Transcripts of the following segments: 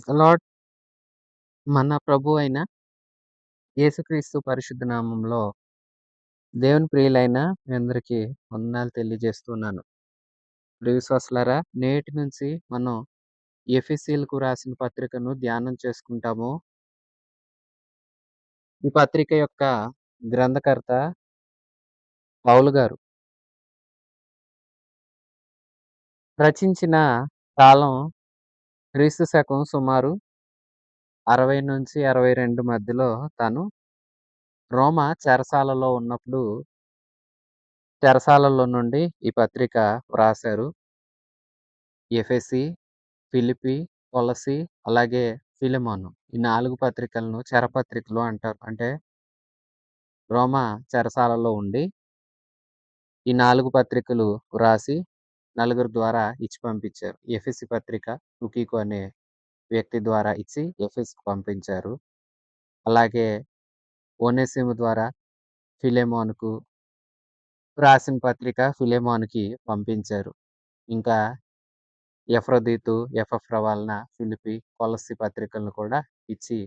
Lord మన ప్రభు అయిన యేసుక్రీస్తు పరిశుద్ధ నామంలో దేవుని ప్రియులైన మీ అందరికీ వందనాలు తెలియజేస్తున్నాను. ప్రియ విశ్వాసులారా, నేటి నుంచి మనం ఎఫెసీయులకు రాసిన పత్రికను ధ్యానం చేసుకుంటాము. ఈ పత్రిక యొక్క గ్రంథకర్త పౌలు గారు. రచించిన కాలం క్రీస్తు శకం సుమారు 60-62 మధ్యలో తాను రోమా చెరసాలలో ఉన్నప్పుడు చెరసాలలో నుండి ఈ పత్రిక వ్రాసారు. ఎఫెసీ, ఫిలిప్పి, కొలస్సీ అలాగే ఫిలెమోను. ఈ 4 పత్రికలను చెరపత్రికలు అంటారు. అంటే రోమా చెరసాలలో ఉండి ఈ 4 పత్రికలు వ్రాసి నలుగురు ద్వారా ఇచ్చి పంపించారు. ఎఫెసీ పత్రిక తుకికు అనే వ్యక్తి ద్వారా ఇచ్చి ఎఫెసుకు పంపించారు. అలాగే ఒనేసిము ద్వారా ఫిలెమోనుకు రాసిన పత్రిక ఫిలెమోనుకి పంపించారు. ఇంకా ఎఫ్రోదీతు, ఎపఫ్రా వలన ఫిలిప్పి, కొలస్సీ పత్రికలను కూడా ఇచ్చి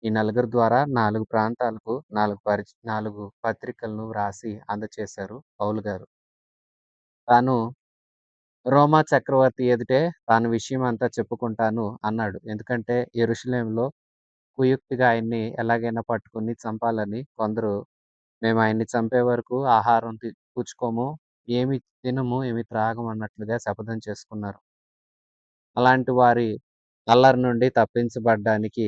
ఈ నలుగురి ద్వారా 4 ప్రాంతాలకు 4 పత్రికలను వ్రాసి అందచేశారు పౌలు గారు. తాను రోమా చక్రవర్తి ఎదుటే తాను విషయం అంతా చెప్పుకుంటాను అన్నాడు. ఎందుకంటే యెరూషలేములో కుయుక్తిగా ఆయన్ని ఎలాగైనా పట్టుకొని చంపాలని కొందరు మేము ఆయన్ని చంపే వరకు ఆహారం పుచ్చుకోము, ఏమి తినము, ఏమి త్రాగము అన్నట్లుగా శపథం చేసుకున్నారు. అలాంటి వారి అల్లరి నుండి తప్పించబడ్డానికి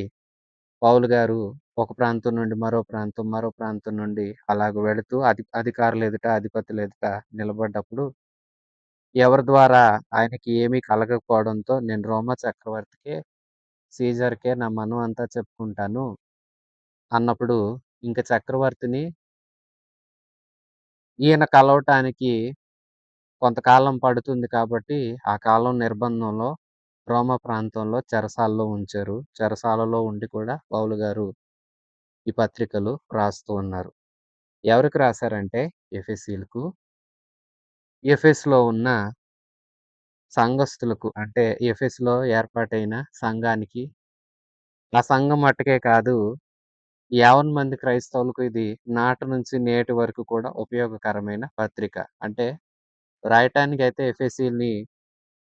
పౌలు గారు ఒక ప్రాంతం నుండి మరో ప్రాంతం, మరో ప్రాంతం నుండి అలాగ వెళుతూ అధికారుల ఎదుట, అధిపతుల ఎదుట నిలబడ్డప్పుడు ఎవరి ద్వారా ఆయనకి ఏమీ కలగకపోవడంతో నేను రోమా చక్రవర్తికే, సీజర్‌కే నా మనువంతా చెప్పుకుంటాను అన్నప్పుడు ఇంక చక్రవర్తిని ఈయన కలవటానికి కొంతకాలం పడుతుంది కాబట్టి, ఆ కాలం నిర్బంధంలో రోమా ప్రాంతంలో చెరసాలలో ఉంచారు. చెరసాలలో ఉండి కూడా పౌలు గారు ఈ పత్రికలు రాస్తూ ఉన్నారు. ఎవరికి రాసారంటే ఎఫెసీయులకు. ఎఫెసులో ఉన్న సంఘస్థులకు అంటే ఎఫెసులో ఏర్పాటైన సంఘానికి, ఆ సంఘం మట్టుకే కాదు, యావన్ మంది క్రైస్తవులకు ఇది నాటి నుంచి నేటి వరకు కూడా ఉపయోగకరమైన పత్రిక. అంటే రాయటానికైతే ఎఫెసీయులని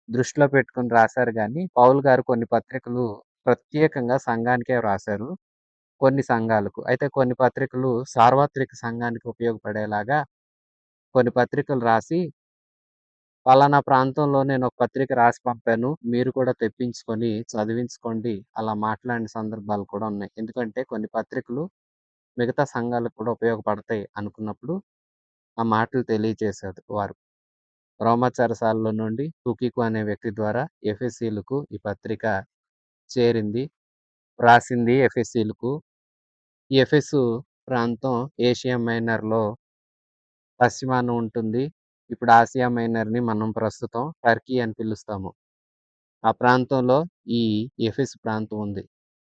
దృష్టిలో పెట్టుకొని రాసారు గానీ, పౌలు గారు కొన్ని పత్రికలు ప్రత్యేకంగా సంఘానికే వ్రాసారు. కొన్ని సంఘాలకు. అయితే కొన్ని పత్రికలు సార్వత్రిక సంఘానికి ఉపయోగపడేలాగా కొన్ని పత్రికలు రాసి, పలానా ప్రాంతంలో నేనొక పత్రిక రాసి పంపాను. మీరు కూడా తెప్పించుకొని చదివించుకోండి. అలా మాట్లాడిన సందర్భాలు కూడా ఉన్నాయి. ఎందుకంటే కొన్ని పత్రికలు మిగతా సంఘాలకు కూడా ఉపయోగపడతాయి అనుకున్నప్పుడు, ఆ మాటలు తెలియజేశారు వారు. రోమా చెరసాలలో నుండి తుకికు అనే వ్యక్తి ద్వారా ఎఫెసీయులకు ఈ పత్రిక చేరింది. రాసింది ఎఫెసీయులకు. ఈ ఎఫెసు ప్రాంతం ఏషియా మైనర్‌లో పశ్చిమాన ఉంటుంది. ఇప్పుడు ఆసియా మైనర్‌ని మనం ప్రస్తుతం టర్కీ అని పిలుస్తాము. ఆ ప్రాంతంలో ఈ ఎఫెసు ప్రాంతం ఉంది.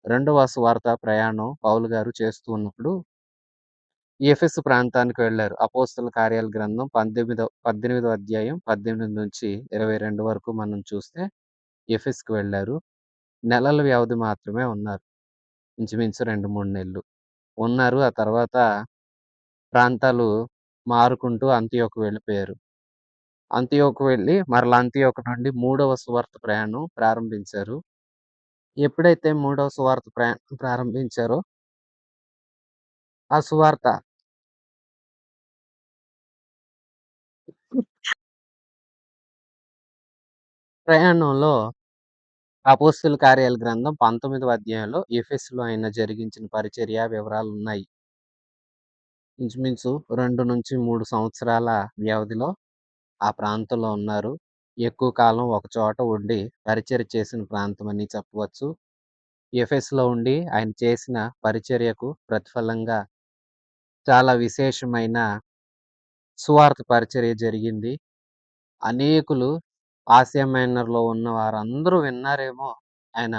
రెండవ సువార్త ప్రయాణం పౌలు గారు చేస్తూ ఉన్నప్పుడు ఎఫెసు ప్రాంతానికి వెళ్లారు. అపోస్తలుల కార్యాల గ్రంథం 18వ అధ్యాయం 18-22 వరకు మనం చూస్తే ఎఫెసుకి వెళ్లారు. నెలల వ్యవధి మాత్రమే ఉన్నారు. ఇంచుమించు 2, 3 నెలలు ఉన్నారు. ఆ తర్వాత ప్రాంతాలు మారుకుంటూ అంతియోకు వెళ్ళిపోయారు. అంతియోకు వెళ్ళి మరలా అంతియోకు నుండి మూడవ సువార్త ప్రయాణం ప్రారంభించారు. ఎప్పుడైతే మూడవ సువార్త ప్రయాణం ప్రారంభించారో, ఆ సువార్త ప్రయాణంలో అపోస్తలుల కార్యాల గ్రంథం 19వ అధ్యాయంలో ఎఫెసులో ఆయన జరిగించిన పరిచర్య వివరాలున్నాయి. ఇంచుమించు 2-3 సంవత్సరాల వ్యవధిలో ఆ ప్రాంతంలో ఉన్నారు. ఎక్కువ కాలం ఒక చోట ఉండి పరిచర్య చేసిన ప్రాంతమని చెప్పవచ్చు. ఎఫెసులో ఉండి ఆయన చేసిన పరిచర్యకు ప్రతిఫలంగా చాలా విశేషమైన సువార్త పరిచర్య జరిగింది. అనేకులు ఆసియా మైనర్‌లో ఉన్న వారందరూ విన్నారేమో, ఆయన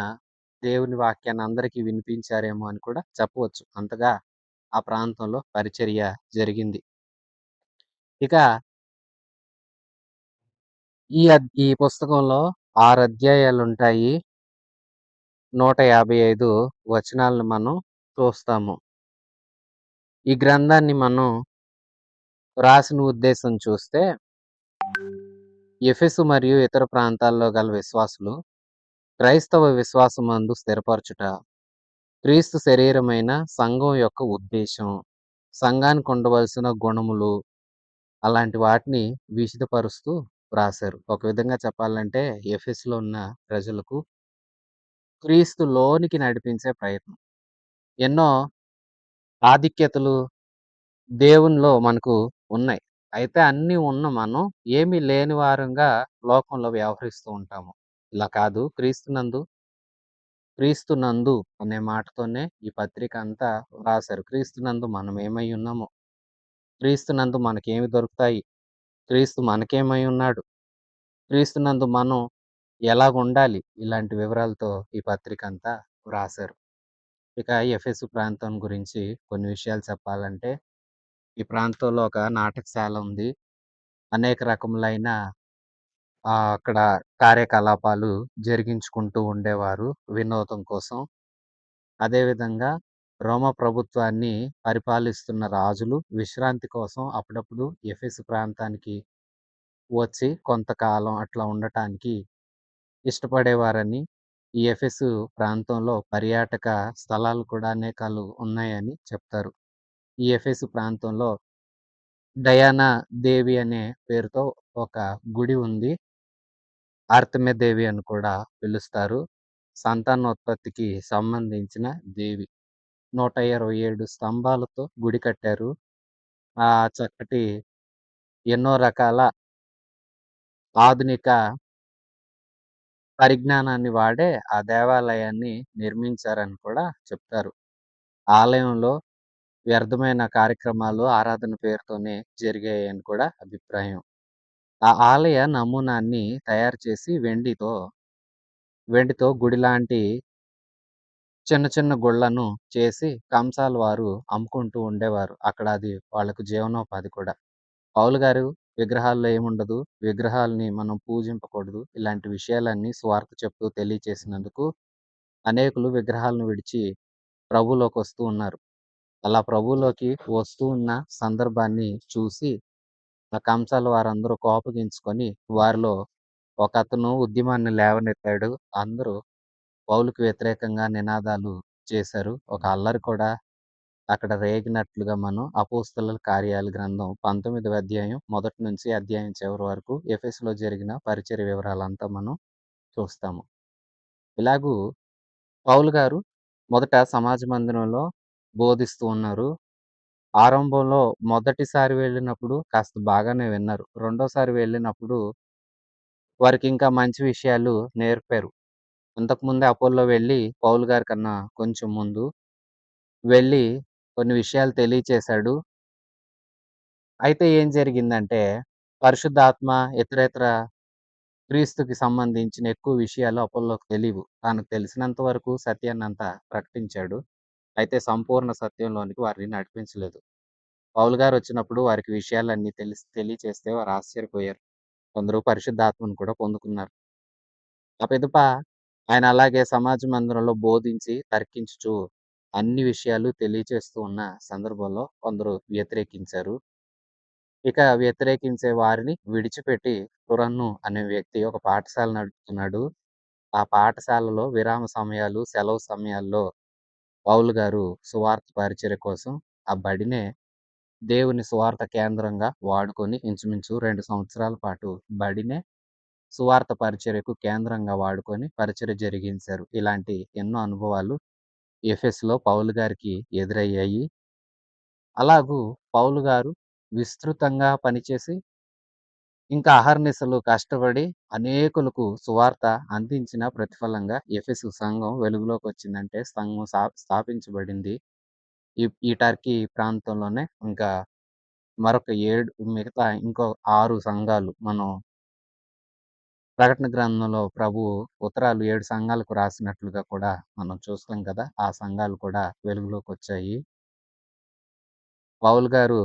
దేవుని వాక్యాన్ని అందరికీ వినిపించారేమో అని కూడా చెప్పవచ్చు. అంతగా ఆ ప్రాంతంలో పరిచర్య జరిగింది. ఇక ఈ పుస్తకంలో 6 అధ్యాయాలుంటాయి. 155 వచనాలను మనం చూస్తాము. ఈ గ్రంథాన్ని మనం రాసిన ఉద్దేశం చూస్తే, ఎఫెసు మరియు ఇతర ప్రాంతాల్లో గల విశ్వాసులు క్రైస్తవ విశ్వాసమందు స్థిరపరచుట, క్రీస్తు శరీరమైన సంఘం యొక్క ఉద్దేశం, సంఘానికి ఉండవలసిన గుణములు, అలాంటి వాటిని విశదపరుస్తూ రాశారు. ఒక విధంగా చెప్పాలంటే ఎఫెసులో ఉన్న ప్రజలకు క్రీస్తులోనికి నడిపించే ప్రయత్నం. ఎన్నో ఆధిక్యతలు దేవునిలో మనకు ఉన్నాయి. అయితే అన్నీ ఉన్న మనం ఏమీ లేని వారంగా లోకంలో వ్యవహరిస్తూ ఉంటాము. ఇలా కాదు, క్రీస్తునందు అనే మాటతోనే ఈ పత్రిక అంతా రాశారు. క్రీస్తునందు మనం ఏమై ఉన్నామో, క్రీస్తునందు మనకేమి దొరుకుతాయి, క్రీస్తు మనకేమై ఉన్నాడు, క్రీస్తునందు మనం ఎలాగుండాలి, ఇలాంటి వివరాలతో ఈ పత్రిక అంతా రాశారు. ఇక ఎఫెసు ప్రాంతం గురించి కొన్ని విషయాలు చెప్పాలంటే, ఈ ప్రాంతంలో ఒక నాటకశాల ఉంది. అనేక రకములైన అక్కడ కార్యకలాపాలు జరిగించుకుంటూ ఉండేవారు వినోదం కోసం. అదేవిధంగా రోమా ప్రభుత్వాన్ని పరిపాలిస్తున్న రాజులు విశ్రాంతి కోసం అప్పుడప్పుడు ఎఫెసు ప్రాంతానికి వచ్చి కొంతకాలం అట్లా ఉండటానికి ఇష్టపడేవారని, ఈ ఎఫెసు ప్రాంతంలో పర్యాటక స్థలాలు కూడా అనేకాలు ఉన్నాయని చెప్తారు. ఈ ఎఫెసు ప్రాంతంలో డయానా దేవి అనే పేరుతో ఒక గుడి ఉంది. ఆర్తెమే దేవి అని కూడా పిలుస్తారు. సంతానోత్పత్తికి సంబంధించిన దేవి. 127 స్తంభాలతో గుడి కట్టారు. చక్కటి ఎన్నో రకాల ఆధునిక పరిజ్ఞానాన్ని వాడే ఆ దేవాలయాన్ని నిర్మించారని కూడా చెప్తారు. ఆలయంలో వ్యర్థమైన కార్యక్రమాలు ఆరాధన పేరుతోనే జరిగాయని కూడా అభిప్రాయం. ఆ ఆలయ నమూనాన్ని తయారు చేసి వెండితో గుడిలాంటి చిన్న చిన్న గుళ్ళను చేసి కంసాల వారు అమ్ముకుంటూ ఉండేవారు. అక్కడ అది వాళ్ళకు జీవనోపాధి కూడా. పౌలు గారు విగ్రహాల్లో ఏముండదు, విగ్రహాల్ని మనం పూజింపకూడదు, ఇలాంటి విషయాలన్నీ సువార్త చెప్తూ తెలియచేసినందుకు అనేకులు విగ్రహాలను విడిచి ప్రభువులోకొస్తూ ఉన్నారు. అలా ప్రభువులోకి వస్తూ ఉన్న సందర్భాన్ని చూసి ఆ కంసాల వారందరూ కోపగించుకొని వారిలో ఒకతను ఉద్యమాన్ని లేవనెత్తాడు. అందరూ పౌలుకు వ్యతిరేకంగా నినాదాలు చేశారు. ఒక అల్లరి కూడా అక్కడ రేగినట్లుగా మనం అపోస్తలుల కార్యాల గ్రంథం 19వ అధ్యాయం మొదటి నుంచి అధ్యాయం చివరి వరకు ఎఫెసులో జరిగిన పరిచర్య వివరాలంతా మనం చూస్తాము. ఇలాగూ పౌలు గారు మొదట సమాజ మందిరంలో బోధిస్తూ ఉన్నారు. ఆరంభంలో మొదటిసారి వెళ్ళినప్పుడు కాస్త బాగానే విన్నారు. రెండోసారి వెళ్ళినప్పుడు వారికింకా మంచి విషయాలు నేర్పారు. అంతకుముందే అపోల్లో వెళ్ళి పౌలు గారి కన్నా కొంచెం ముందు వెళ్ళి కొన్ని విషయాలు తెలియచేశాడు. అయితే ఏం జరిగిందంటే, పరిశుద్ధాత్మ ఇతరేతర క్రీస్తుకి సంబంధించిన ఎక్కువ విషయాలు అపోల్లోకి తెలీవు. తనకు తెలిసినంత వరకు సత్యాన్నంతా ప్రకటించాడు. అయితే సంపూర్ణ సత్యంలోనికి వారిని నడిపించలేదు. పౌలు గారొచ్చినప్పుడు వారికి విషయాలన్నీ తెలియచేస్తే వారు ఆశ్చర్యపోయారు. కొందరు పరిశుద్ధాత్మను కూడా పొందుకున్నారు. ఆ పిదప ఆయన అలాగే సమాజ మందిరంలో బోధించి, తర్కించుచు అన్ని విషయాలు తెలియచేస్తూ ఉన్న సందర్భంలో కొందరు వ్యతిరేకించారు. ఇక వ్యతిరేకించే వారిని విడిచిపెట్టి తురన్ను అనే వ్యక్తి ఒక పాఠశాల నడుపుతున్నాడు. ఆ పాఠశాలలో విరామ సమయాలు, సెలవు సమయాల్లో పౌలు గారు సువార్త పరిచర్య కోసం ఆ బడినే దేవుని సువార్త కేంద్రంగా వాడుకొని ఇంచుమించు 2 సంవత్సరాల పాటు బడినే సువార్త పరిచర్యకు కేంద్రంగా వాడుకొని పరిచర్య జరిగించారు. ఇలాంటి ఎన్నో అనుభవాలు ఎఫెసులో పౌలు గారికి ఎదురయ్యాయి. అలాగూ పౌలు గారు విస్తృతంగా పనిచేసి, ఇంకా అహర్నిశలు కష్టపడి అనేకులకు సువార్త అందించిన ప్రతిఫలంగా ఎఫెసు సంఘం వెలుగులోకొచ్చిందంటే సంఘం స్థాపించబడింది. ఈ టర్కీ ప్రాంతంలోనే. ఇంకా మరొక మిగతా ఇంకో 6 సంఘాలు మనం ప్రకటన గ్రంథంలో ప్రభువు ఉత్తరాలు 7 సంఘాలకు రాసినట్లుగా కూడా మనం చూస్తాం కదా! ఆ సంఘాలు కూడా వెలుగులోకొచ్చాయి. పౌలు గారు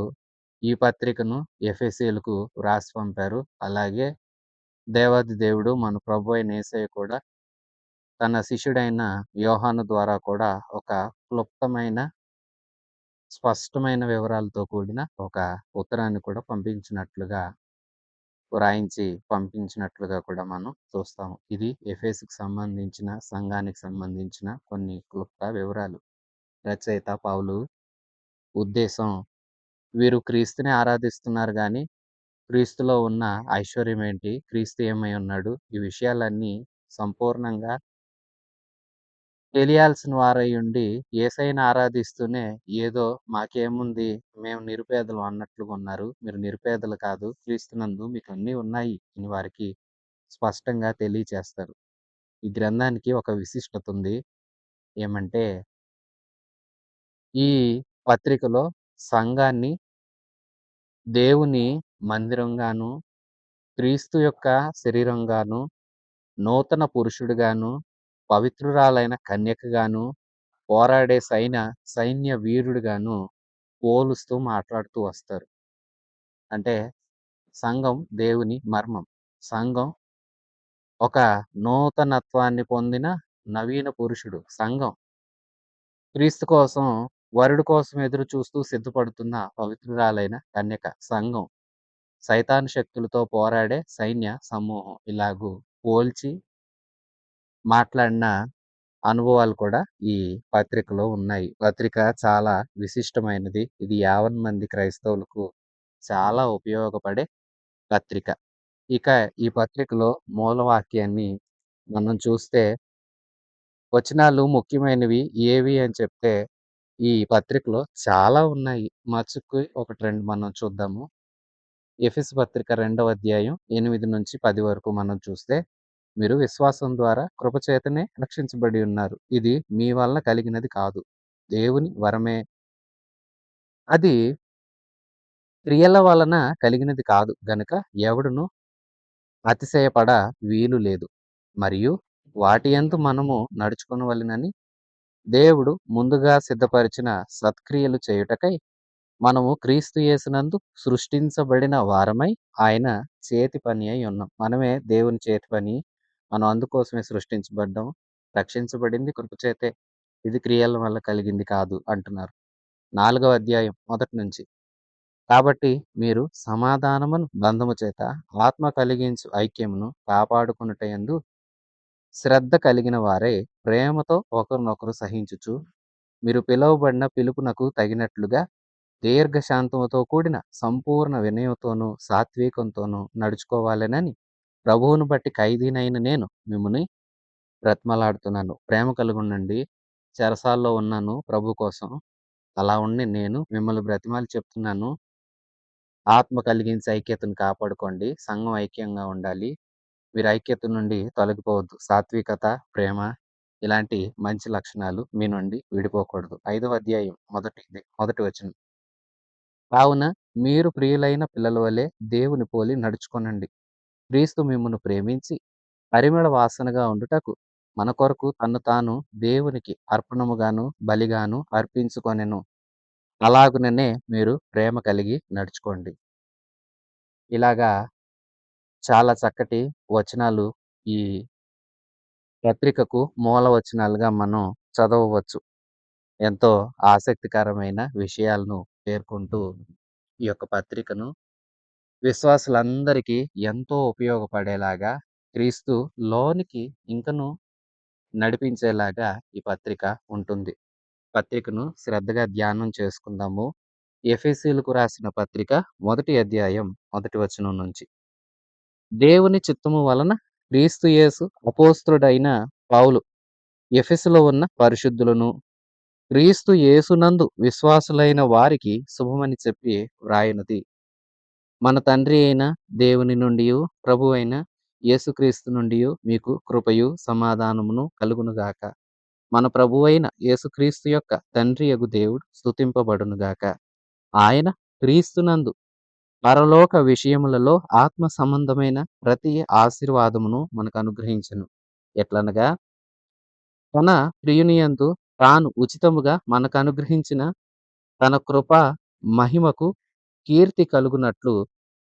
ఈ పత్రికను ఎఫెసీయులకు రాసి పంపారు. అలాగే దేవాది దేవుడు మన ప్రభువైన యేసయ్య కూడా తన శిష్యుడైన యోహాను ద్వారా కూడా ఒక క్లుప్తమైన, స్పష్టమైన వివరాలతో కూడిన ఒక ఉత్తరాన్ని కూడా వ్రాయించి పంపించినట్లుగా కూడా మనం చూస్తాము. ఇది ఎఫెసుకు సంబంధించిన, సంఘానికి సంబంధించిన కొన్ని క్లుప్త వివరాలు. రచయిత పౌలు ఉద్దేశం, వీరు క్రీస్తుని ఆరాధిస్తున్నారు గాని, క్రీస్తులో ఉన్న ఐశ్వర్యం ఏంటి? క్రీస్తు ఏమై ఉన్నాడు? ఈ విషయాలన్నీ సంపూర్ణంగా తెలియాల్సిన వారయ్యుండి, యేసయ్యని ఆరాధిస్తూనే ఏదో మాకేముంది, మేము నిరుపేదలం అన్నట్లుగా ఉన్నారు. మీరు నిరుపేదలు కాదు, క్రీస్తునందు మీకన్నీ ఉన్నాయి అని వారికి స్పష్టంగా తెలియచేస్తారు. ఈ గ్రంథానికి ఒక విశిష్టత ఉంది. ఏమంటే, ఈ పత్రికలో సంఘాన్ని దేవుని మందిరంగాను, క్రీస్తు యొక్క శరీరంగాను, నూతన పురుషుడుగాను, పవిత్రురాలైన కన్యకగాను, పోరాడే సైన్య వీరుడుగాను పోలుస్తూ మాట్లాడుతూ వస్తారు. అంటే సంఘం దేవుని మర్మం. సంఘం ఒక నూతనత్వాన్ని పొందిన నవీన పురుషుడు. సంఘం క్రీస్తు కోసం, వరుడు కోసం ఎదురు చూస్తూ సిద్ధపడుతున్న పవిత్రురాలైన కన్యక. సంఘం సైతాను శక్తులతో పోరాడే సైన్య సమూహం. ఇలాగూ పోల్చి మాట్లాడిన అనుభవాలు కూడా ఈ పత్రికలో ఉన్నాయి. పత్రిక చాలా విశిష్టమైనది. ఇది యావన్మంది క్రైస్తవులకు చాలా ఉపయోగపడే పత్రిక. ఇక ఈ పత్రికలో మూలవాక్యాన్ని మనం చూస్తే, వచనాలు ముఖ్యమైనవి ఏవి అని చెప్తే, ఈ పత్రికలో చాలా ఉన్నాయి. మచ్చుకు 1, 2 మనం చూద్దాము. ఎఫెసు పత్రిక 2వ అధ్యాయం 8-10 వరకు మనం చూస్తే, మీరు విశ్వాసం ద్వారా కృపచేతనే రక్షించబడి ఉన్నారు. ఇది మీ వలన కలిగినది కాదు, దేవుని వరమే. అది క్రియల వలన కలిగినది కాదు గనుక ఎవడును అతిశయపడ వీలు లేదు. మరియు వాటియందు మనము నడుచుకొనవలెనని దేవుడు ముందుగా సిద్ధపరిచిన సత్క్రియలు చేయుటకై మనము క్రీస్తు యేసునందు సృష్టించబడిన వారమై ఆయన చేతి పని అయి ఉన్నాం. మనమే దేవుని చేతి పని. మనం అందుకోసమే సృష్టించబడ్డాం. రక్షించబడింది కృపచేతే. ఇది క్రియల వల్ల కలిగింది కాదు అంటున్నారు. 4వ అధ్యాయం 1 నుంచి. కాబట్టి మీరు సమాధానమును బంధము చేత ఆత్మ కలిగించు ఐక్యమును కాపాడుకొనుటయందు శ్రద్ధ కలిగిన వారై ప్రేమతో ఒకరినొకరు సహించుచు, మీరు పిలువబడిన పిలుపునకు తగినట్లుగా దీర్ఘశాంతముతో కూడిన సంపూర్ణ వినయంతోనూ సాత్వికంతోనూ నడుచుకోవాలెనని ప్రభువును బట్టి ఖైదీనైన నేను మిమ్ముని బ్రతిమలాడుతున్నాను. ప్రేమ కలిగుండండి. చెరసాల్లో ఉన్నాను ప్రభు కోసం. అలా ఉండి నేను మిమ్మల్ని బ్రతిమాలి చెప్తున్నాను. ఆత్మ కలిగించే ఐక్యతను కాపాడుకోండి. సంఘం ఐక్యంగా ఉండాలి. మీరు ఐక్యత నుండి తొలగిపోవద్దు. సాత్వికత, ప్రేమ ఇలాంటి మంచి లక్షణాలు మీ నుండి విడిపోకూడదు. 5వ అధ్యాయం మొదటి వచనం. కావున మీరు ప్రియులైన పిల్లల వలె దేవుని పోలి నడుచుకొనండి. క్రీస్తు మిమ్మును ప్రేమించి పరిమళ వాసనగా ఉండుటకు మన కొరకు తన్ను తాను దేవునికి అర్పణముగాను బలిగాను అర్పించుకొనెను. అలాగుననే మీరు ప్రేమ కలిగి నడుచుకోండి. ఇలాగా చాలా చక్కటి వచనాలు ఈ పత్రికకు మూల వచనాలుగా మనం చదవవచ్చు. ఎంతో ఆసక్తికరమైన విషయాలను పేర్కొంటూ ఈ యొక్క పత్రికను విశ్వాసులందరికీ ఎంతో ఉపయోగపడేలాగా, క్రీస్తు లోనికి ఇంకను నడిపించేలాగా ఈ పత్రిక ఉంటుంది. పత్రికను శ్రద్ధగా ధ్యానం చేసుకుందాము. ఎఫెసీయులకు రాసిన పత్రిక 1వ అధ్యాయం 1వ వచనం నుంచి. దేవుని చిత్తము వలన క్రీస్తు యేసు అపోస్తలుడైన పౌలు ఎఫెసులో ఉన్న పరిశుద్ధులను, క్రీస్తు యేసునందు విశ్వాసులైన వారికి శుభమని చెప్పి వ్రాయునది. మన తండ్రి అయిన దేవుని నుండియు ప్రభువైన యేసుక్రీస్తు నుండియు మీకు కృపయు సమాధానమును కలుగునుగాక. మన ప్రభువైన యేసుక్రీస్తు యొక్క తండ్రియగు దేవుడు స్తుతింపబడునుగాక. ఆయన క్రీస్తునందు పరలోక విషయములలో ఆత్మ సంబంధమైన ప్రతి ఆశీర్వాదమును మనకు అనుగ్రహించెను. ఎట్లనగా, తన ప్రియునియందు తాను ఉచితముగా మనకు అనుగ్రహించిన తన కృప మహిమకు కీర్తి కలుగునట్లు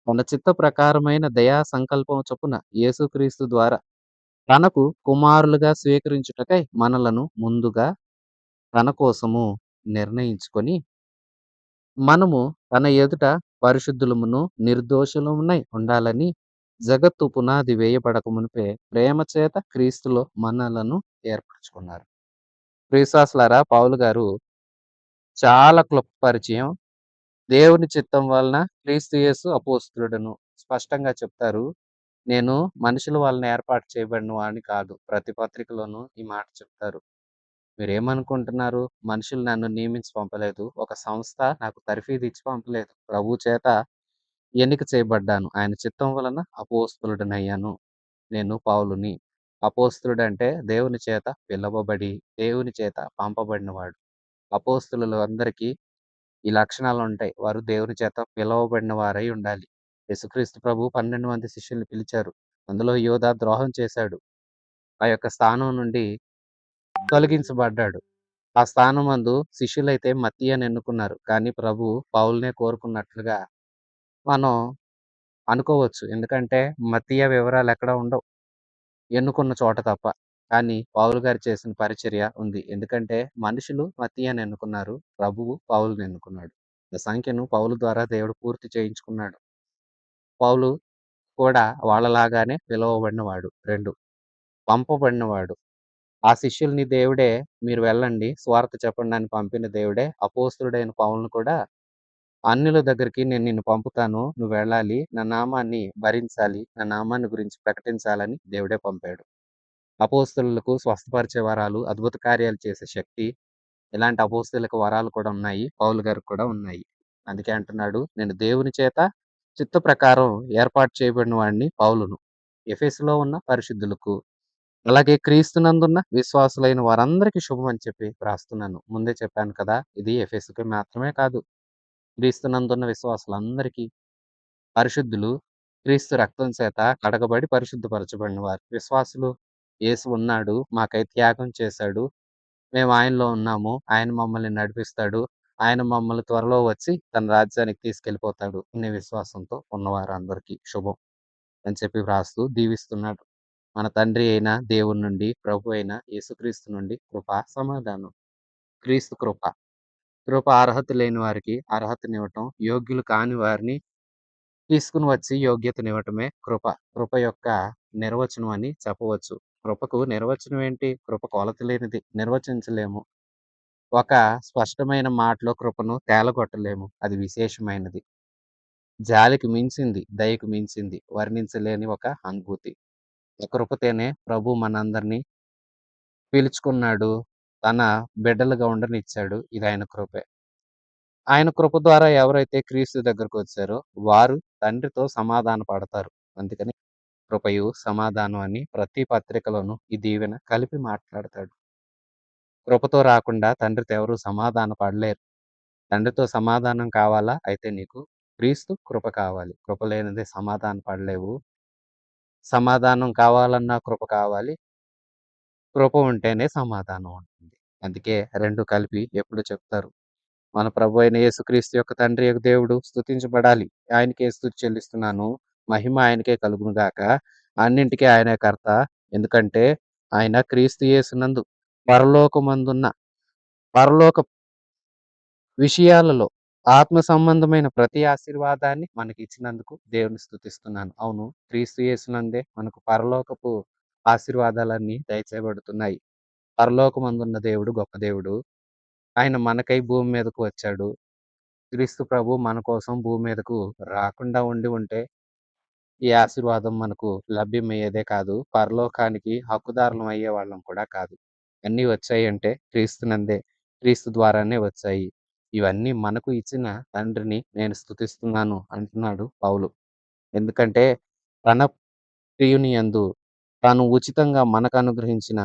తన చిత్త ప్రకారమైన దయా సంకల్పం చొప్పున యేసుక్రీస్తు ద్వారా తనకు కుమారులుగా స్వీకరించుటకై మనలను ముందుగా తన కోసము నిర్ణయించుకొని, మనము తన ఎదుట పరిశుద్ధులమును, నిర్దోషులమునై ఉండాలని జగత్తు పునాది వేయబడక మునిపే ప్రేమ చేత క్రీస్తులో మనలను ఏర్పరచుకున్నారు. ప్రియవిశ్వాసులారా, పౌలు గారు చాలా క్లుప్త పరిచయం. దేవుని చిత్తం వలన క్రీస్తు యేసు అపోస్తలుడను స్పష్టంగా చెప్తారు. నేను మనుషుల వలన ఏర్పాటు చేయబడిన వాడిని కాదు. ప్రతి పత్రికలోనూ ఈ మాట చెప్తారు. మీరేమనుకుంటున్నారు? మనుషులు నన్ను నియమించి పంపలేదు. ఒక సంస్థ నాకు తర్ఫీదు ఇచ్చి పంపలేదు. ప్రభువు చేత ఎన్నిక చేయబడ్డాను. ఆయన చిత్తం వలన అపోస్తలుడనయ్యాను. నేను పౌలుని. అపోస్తలుడంటే దేవుని చేత పిలువబడి, దేవుని చేత పంపబడినవాడు. అపోస్తలులు అందరికీ ఈ లక్షణాలుంటాయి. వారు దేవుని చేత పిలువబడిన వారై ఉండాలి. యేసుక్రీస్తు ప్రభువు 12 మంది శిష్యుల్ని పిలిచారు. అందులో యూదా ద్రోహం చేశాడు. ఆ యొక్క స్థానం నుండి తొలగించబడ్డాడు. ఆ స్థానమందు శిష్యులైతే మత్తీయని ఎన్నుకున్నారు. కానీ ప్రభువు పౌలునే కోరుకున్నట్లుగా మనం అనుకోవచ్చు. ఎందుకంటే మత్తీయ వివరాలు ఎక్కడ ఉండవు. ఎన్నుకున్న చోట తప్ప. కానీ పౌలు గారు చేసిన పరిచర్య ఉంది. ఎందుకంటే మనుషులు మత్తీయని ఎన్నుకున్నారు. ప్రభువు పౌలుని ఎన్నుకున్నాడు. ఆ సంఖ్యను పౌలు ద్వారా దేవుడు పూర్తి చేయించుకున్నాడు. పౌలు కూడా వాళ్ళలాగానే పిలువబడినవాడు. 2 పంపబడినవాడు. ఆ శిష్యుల్ని దేవుడే మీరు వెళ్ళండి, సువార్త చెప్పండి అని పంపిన దేవుడే అపోస్తలుడైన పౌలును కూడా అన్యుల దగ్గరికి నేను నిన్ను పంపుతాను. నువ్వు వెళ్ళాలి. నా నామాన్ని భరించాలి. నా నామాన్ని గురించి ప్రకటించాలని దేవుడే పంపాడు. అపోస్తలులకు స్వస్థపరిచే వరాలు, అద్భుత కార్యాలు చేసే శక్తి, ఇలాంటి అపోస్తలులకు వరాలు కూడా ఉన్నాయి. పౌలు గారికి కూడా ఉన్నాయి. అందుకే అంటున్నాడు, నేను దేవుని చేత చిత్త ప్రకారం ఏర్పాటు చేయబడిన వాడిని పౌలును. ఎఫెసులో ఉన్న పరిశుద్ధులకు, అలాగే క్రీస్తునందున్న విశ్వాసులైన వారందరికీ శుభం అని చెప్పి రాస్తున్నాను. ముందే చెప్పాను కదా! ఇది ఎఫెసుకి మాత్రమే కాదు. క్రీస్తునందున్న విశ్వాసులందరికీ, పరిశుద్ధులు, క్రీస్తు రక్తం చేత కడగబడి పరిశుద్ధపరచబడిన వారు. విశ్వాసులు, యేసు ఉన్నాడు, మాకై త్యాగం చేశాడు, మేము ఆయనలో ఉన్నాము, ఆయన మమ్మల్ని నడిపిస్తాడు, ఆయన మమ్మల్ని త్వరలో వచ్చి తన రాజ్యానికి తీసుకెళ్ళిపోతాడు అనే విశ్వాసంతో ఉన్నవారందరికీ శుభం అని చెప్పి వ్రాస్తూ దీవిస్తున్నాడు. మన తండ్రి అయిన దేవుని నుండి, ప్రభు అయిన యేసుక్రీస్తు నుండి కృప, సమాధానం. క్రీస్తు కృప. కృప అర్హత లేని వారికి అర్హతనివ్వటం, యోగ్యులు కాని వారిని తీసుకొని వచ్చి యోగ్యతనివ్వటమే కృప. కృప యొక్క నిర్వచనం అని చెప్పవచ్చు. కృపకు నిర్వచనం ఏంటి? కృప కొలత లేనిది. నిర్వచించలేము. ఒక స్పష్టమైన మాటలో కృపను తేలగొట్టలేము. అది విశేషమైనది. జాలికి మించింది, దయకు మించింది, వర్ణించలేని ఒక అనుభూతి. ఆ కృపతోనే ప్రభు మనందరినీ పిలుచుకున్నాడు. తన బిడ్డలుగా ఉండనిచ్చాడు. ఇది ఆయన కృపే. ఆయన కృప ద్వారా ఎవరైతే క్రీస్తు దగ్గరకొచ్చారో వారు తండ్రితో సమాధాన పడతారు. అందుకని కృపయు, సమాధానం అని ప్రతి పత్రికలోనూ ఈ దీవెన కలిపి మాట్లాడతాడు. కృపతో రాకుండా తండ్రితో ఎవరు సమాధాన పడలేరు. తండ్రితో సమాధానం కావాలా? అయితే నీకు క్రీస్తు కృప కావాలి. కృప లేనిదే సమాధాన పడలేవు. సమాధానం కావాలన్నా కృప కావాలి. కృప ఉంటేనే సమాధానం ఉంటుంది. అందుకే 2 కలిపి ఎప్పుడు చెప్తారు. మన ప్రభు అయిన యేసుక్రీస్తు యొక్క తండ్రి యొక్క దేవుడు స్తుతించబడాలి. ఆయనకే స్తుతి చెల్లిస్తున్నాను. మహిమ ఆయనకే కలుగును గాక. అన్నింటికి ఆయనే కర్త. ఎందుకంటే ఆయన క్రీస్తు యేసునందు పరలోకమందున్న పరలోక విషయాలలో ఆత్మ సంబంధమైన ప్రతి ఆశీర్వాదాన్ని మనకిచ్చినందుకు దేవుని స్తుతిస్తున్నాను. అవును, క్రీస్తు యేసునందే మనకు పరలోకపు ఆశీర్వాదాలన్నీ దయచేయబడుతున్నాయి. పరలోకమందున్న దేవుడు గొప్ప దేవుడు. ఆయన మనకై భూమి మీదకు వచ్చాడు. క్రీస్తు ప్రభు మన కోసం భూమి మీదకు రాకుండా ఉండి ఉంటే, ఈ ఆశీర్వాదం మనకు లభ్యమయ్యేదే కాదు. పరలోకానికి హక్కుదారులం అయ్యేవాళ్ళం కూడా కాదు. అన్నీ వచ్చాయంటే క్రీస్తునందే, క్రీస్తు ద్వారానే వచ్చాయి. ఇవన్నీ మనకు ఇచ్చిన తండ్రిని నేను స్తుతిస్తున్నాను అంటున్నాడు పౌలు. ఎందుకంటే తన ప్రియుని యందు తాను ఉచితంగా మనకు అనుగ్రహించిన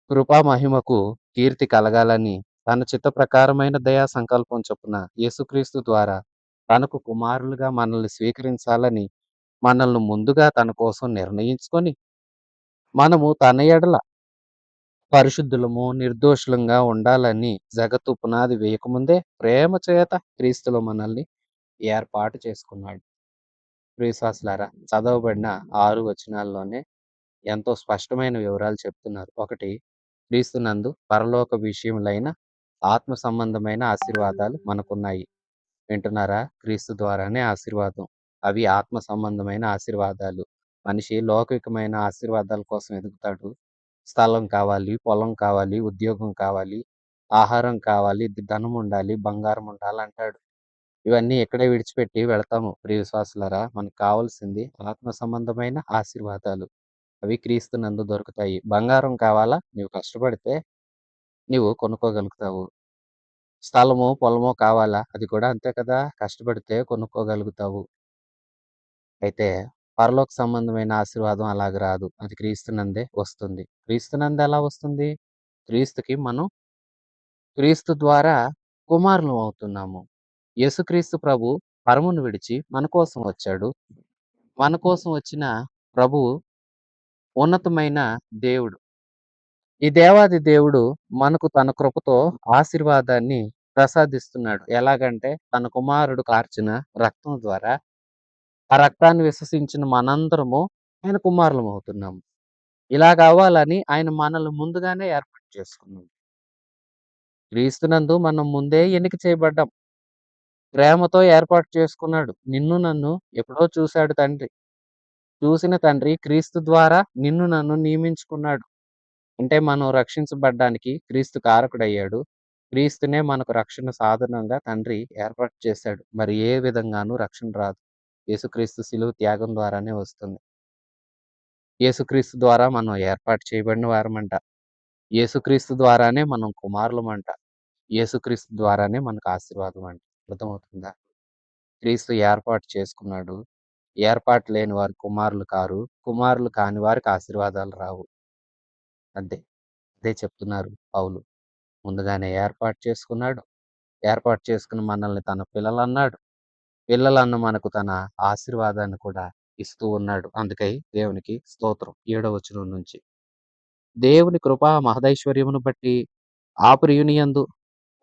కృపా మహిమకు కీర్తి కలగాలని తన చిత్త ప్రకారమైన దయా సంకల్పం చొప్పున యేసుక్రీస్తు ద్వారా తనకు కుమారులుగా మనల్ని స్వీకరించాలని మనల్ని ముందుగా తన కోసం నిర్ణయించుకొని మనము తన ఎడల పరిశుద్ధులము, నిర్దోషులంగా ఉండాలని జగత్తు పునాది వేయకముందే ప్రేమ చేత క్రీస్తులో మనల్ని ఏర్పాటు చేసుకున్నాడు. ప్రియశ్వాసులారా, చదవబడిన 6 వచనాల్లోనే ఎంతో స్పష్టమైన వివరాలు చెప్తున్నారు. ఒకటి, క్రీస్తునందు పరలోక విషయములైన ఆత్మ సంబంధమైన ఆశీర్వాదాలు మనకున్నాయి. వింటున్నారా? క్రీస్తు ద్వారానే ఆశీర్వాదం. అవి ఆత్మ సంబంధమైన ఆశీర్వాదాలు. మనిషి లౌకికమైన ఆశీర్వాదాల కోసం ఎదుగుతాడు. స్థలం కావాలి, పొలం కావాలి, ఉద్యోగం కావాలి, ఆహారం కావాలి, ధనం ఉండాలి, బంగారం ఉండాలంటాడు. ఇవన్నీ ఇక్కడే విడిచిపెట్టి వెళతాము ప్రియ విశ్వాసులారా. మనకు కావాల్సింది ఆత్మ సంబంధమైన ఆశీర్వాదాలు. అవి క్రీస్తునందు దొరుకుతాయి. బంగారం కావాలా? నీవు కష్టపడితే నీవు కొనుక్కోగలుగుతావు. స్థలమో, పొలమో కావాలా? అది కూడా అంతే కదా! కష్టపడితే కొనుక్కోగలుగుతావు. అయితే పరలోక సంబంధమైన ఆశీర్వాదం అలాగ రాదు. అది క్రీస్తునందే వస్తుంది. క్రీస్తునందు ఎలా వస్తుంది? క్రీస్తుకి మనం క్రీస్తు ద్వారా కుమారులం అవుతున్నాము. యేసుక్రీస్తు ప్రభు పరమును విడిచి మన కోసం వచ్చాడు. మన కోసం వచ్చిన ప్రభువు ఉన్నతమైన దేవుడు. ఈ దేవాది దేవుడు మనకు తన కృపతో ఆశీర్వాదాన్ని ప్రసాదిస్తున్నాడు. ఎలాగంటే తన కుమారుడు కార్చిన రక్తం ద్వారా ఆ రక్తాన్ని విశ్వసించిన మనందరము ఆయన కుమారులం అవుతున్నాము. ఇలాగ అవ్వాలని ఆయన మనల్ని ముందుగానే ఏర్పాటు చేసుకున్నాడు. క్రీస్తునందు మనం ముందే ఎన్నిక చేయబడ్డాం. ప్రేమతో ఏర్పాటు చేసుకున్నాడు. నిన్ను నన్ను ఎప్పుడో చూశాడు తండ్రి. చూసిన తండ్రి క్రీస్తు ద్వారా నిన్ను నన్ను నియమించుకున్నాడు. అంటే మనం రక్షించబడ్డానికి క్రీస్తు కారకుడయ్యాడు. క్రీస్తునే మనకు రక్షణ సాధనంగా తండ్రి ఏర్పాటు చేశాడు. మరి ఏ విధంగానూ రక్షణ రాదు. యేసుక్రీస్తు శిలువ త్యాగం ద్వారానే వస్తుంది. యేసుక్రీస్తు ద్వారా మనం ఏర్పాటు చేయబడిన వారమంట. యేసుక్రీస్తు ద్వారానే మనం కుమారులమంట. యేసుక్రీస్తు ద్వారానే మనకు ఆశీర్వాదం అంట. అర్థమవుతుందా? క్రీస్తు ఏర్పాటు చేసుకున్నాడు. ఏర్పాటు లేని వారు కుమారులు కారు. కుమారులు కాని వారికి ఆశీర్వాదాలు రావు. అంతే. అదే చెప్తున్నారు పౌలు. ముందుగానే ఏర్పాటు చేసుకున్నాడు. ఏర్పాటు చేసుకుని మనల్ని తన పిల్లలన్నాడు. పిల్లలన్న మనకు తన ఆశీర్వాదాన్ని కూడా ఇస్తూ ఉన్నాడు. అందుకై దేవునికి స్తోత్రం. 7వ వచనం నుంచి. దేవుని కృపా మహదైశ్వర్యమును బట్టి ఆ ప్రియుని యందు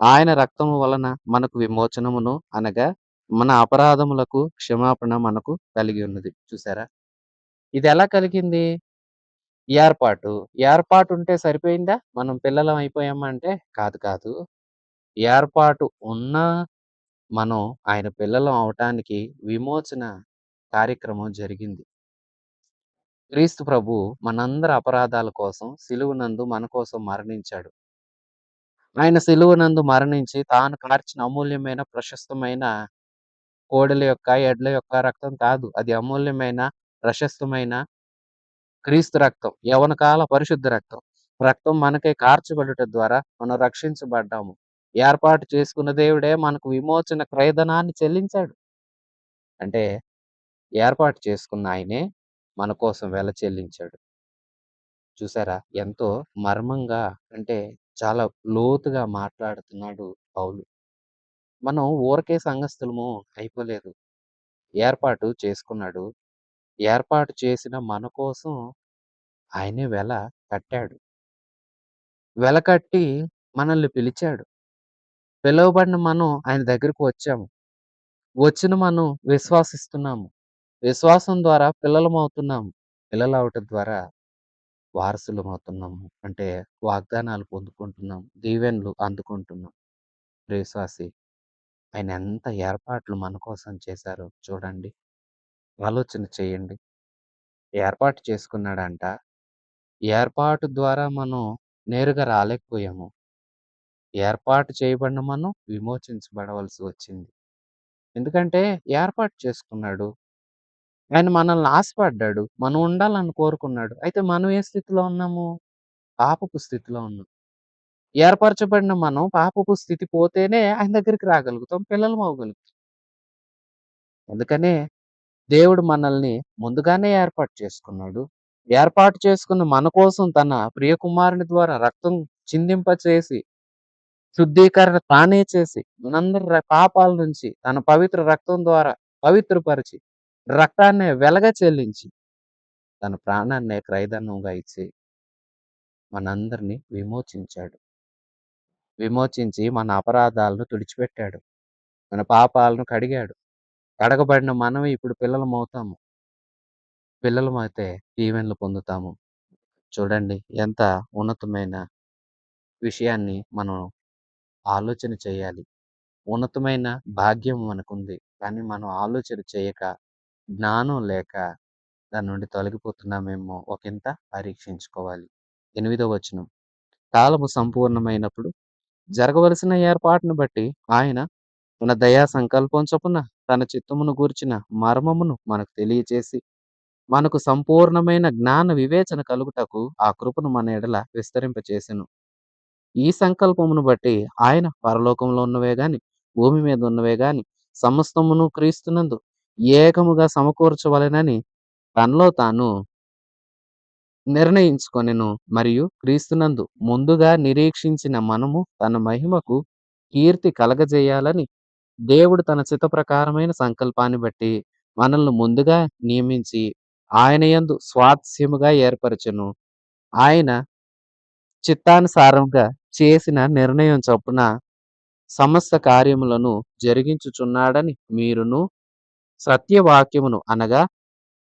ఆయన రక్తము వలన మనకు విమోచనమును అనగా మన అపరాధములకు క్షమాపణ మనకు కలిగి ఉన్నది. చూసారా? ఇది ఎలా కలిగింది? ఏర్పాటు. ఏర్పాటు ఉంటే సరిపోయిందా? మనం పిల్లలం అయిపోయామా అంటే? కాదు కాదు. ఏర్పాటు ఉన్నా మనం ఆయన పిల్లలం అవటానికి విమోచన కార్యక్రమం జరిగింది. క్రీస్తు ప్రభు మనందరి అపరాధాల కోసం సిలువనందు మన కోసం మరణించాడు. ఆయన సిలువనందు మరణించి తాను కార్చిన అమూల్యమైన, ప్రశస్తమైన కోడెల యొక్క, ఎడ్ల యొక్క రక్తం కాదు. అది అమూల్యమైన, ప్రశస్తమైన క్రీస్తు రక్తం. యవ్వన కాల పరిశుద్ధ రక్తం. రక్తం మనకై కార్చబడుట ద్వారా మనం రక్షించబడ్డాము. ఏర్పాటు చేసుకున్న దేవుడే మనకు విమోచన క్రయధనాన్ని చెల్లించాడు. అంటే ఏర్పాటు చేసుకున్న ఆయనే మన కోసం వెల చెల్లించాడు. చూసారా? ఎంతో మర్మంగా అంటే చాలా లోతుగా మాట్లాడుతున్నాడు పౌలు. మనం ఊరకే సంఘస్థులము అయిపోలేదు. ఏర్పాటు చేసుకున్నాడు. ఏర్పాటు చేసిన మన కోసం ఆయనే వెల కట్టాడు. వెల కట్టి మనల్ని పిలిచాడు. పిలువబడిన మనం ఆయన దగ్గరకు వచ్చాము. వచ్చిన మనం విశ్వాసిస్తున్నాము. విశ్వాసం ద్వారా పిల్లలమవుతున్నాము. పిల్లలవటం ద్వారా వారసులమవుతున్నాము. అంటే వాగ్దానాలు పొందుకుంటున్నాం. దీవెనలు అందుకుంటున్నాం. ప్రియ విశ్వాసి, ఆయన ఎంత ఏర్పాట్లు మన కోసం చేశారో చూడండి. ఆలోచన చేయండి. ఏర్పాటు చేసుకున్నాడంట. ఏర్పాటు ద్వారా మనం నేరుగా రాలేకపోయాము. ఏర్పాటు చేయబడిన మనం విమోచించబడవలసి వచ్చింది. ఎందుకంటే ఏర్పాటు చేసుకున్నాడు. ఆయన మనల్ని ఆశపడ్డాడు. మనం ఉండాలని కోరుకున్నాడు. అయితే మనం ఏ స్థితిలో ఉన్నాము? పాపపు స్థితిలో ఉన్నాం. ఏర్పరచబడిన మనం పాపపు స్థితి పోతేనే ఆయన దగ్గరికి రాగలుగుతాం. పిల్లలం అవ్వగలుగుతాం. అందుకనే దేవుడు మనల్ని ముందుగానే ఏర్పాటు చేసుకున్నాడు. ఏర్పాటు చేసుకున్న మన కోసం తన ప్రియ కుమారుని ద్వారా రక్తం చిందింపచేసి, శుద్ధీకరణ తానే చేసి, మనందరి పాపాల నుంచి తన పవిత్ర రక్తం ద్వారా పవిత్రపరిచి, రక్తాన్నే వెలగా చెల్లించి, తన ప్రాణాన్నే క్రయధనంగా ఇచ్చి, మనందరిని విమోచించాడు. విమోచించి మన అపరాధాలను తుడిచిపెట్టాడు. మన పాపాలను కడిగాడు. కడగబడిన మనమే ఇప్పుడు పిల్లలమవుతాము. పిల్లలమైతే దీవెనలు పొందుతాము. చూడండి ఎంత ఉన్నతమైన విషయాన్ని మనం ఆలోచన చేయాలి. ఉన్నతమైన భాగ్యం మనకుంది. కానీ మనం ఆలోచన చేయక, జ్ఞానం లేక దాని నుండి తొలగిపోతున్నామేమో ఒకంత పరీక్షించుకోవాలి. 8వ వచనం. కాలము సంపూర్ణమైనప్పుడు జరగవలసిన ఏర్పాటును బట్టి ఆయన తన దయా సంకల్పం చొప్పున తన చిత్తమును గూర్చిన మర్మమును మనకు తెలియచేసి, మనకు సంపూర్ణమైన జ్ఞాన వివేచన కలుగుటకు ఆ కృపను మన ఎడల విస్తరింపచేసెను. ఈ సంకల్పమును బట్టి ఆయన పరలోకంలో ఉన్నవే గాని, భూమి మీద ఉన్నవే గాని, సమస్తమును క్రీస్తునందు ఏకముగా సమకూర్చవలెనని తనలో తాను నిర్ణయించుకొనెను. మరియు క్రీస్తునందు ముందుగా నిరీక్షించిన మనము తన మహిమకు కీర్తి కలగజేయాలని దేవుడు తన చిత్త ప్రకారమైన సంకల్పాన్ని బట్టి మనల్ని ముందుగా నియమించి ఆయన యందు స్వాస్థ్యముగా ఏర్పరచెను. ఆయన చిత్తానుసారంగా చేసిన నిర్ణయం చొప్పున సమస్త కార్యములను జరిగించుచున్నాడని మీరును సత్యవాక్యమును అనగా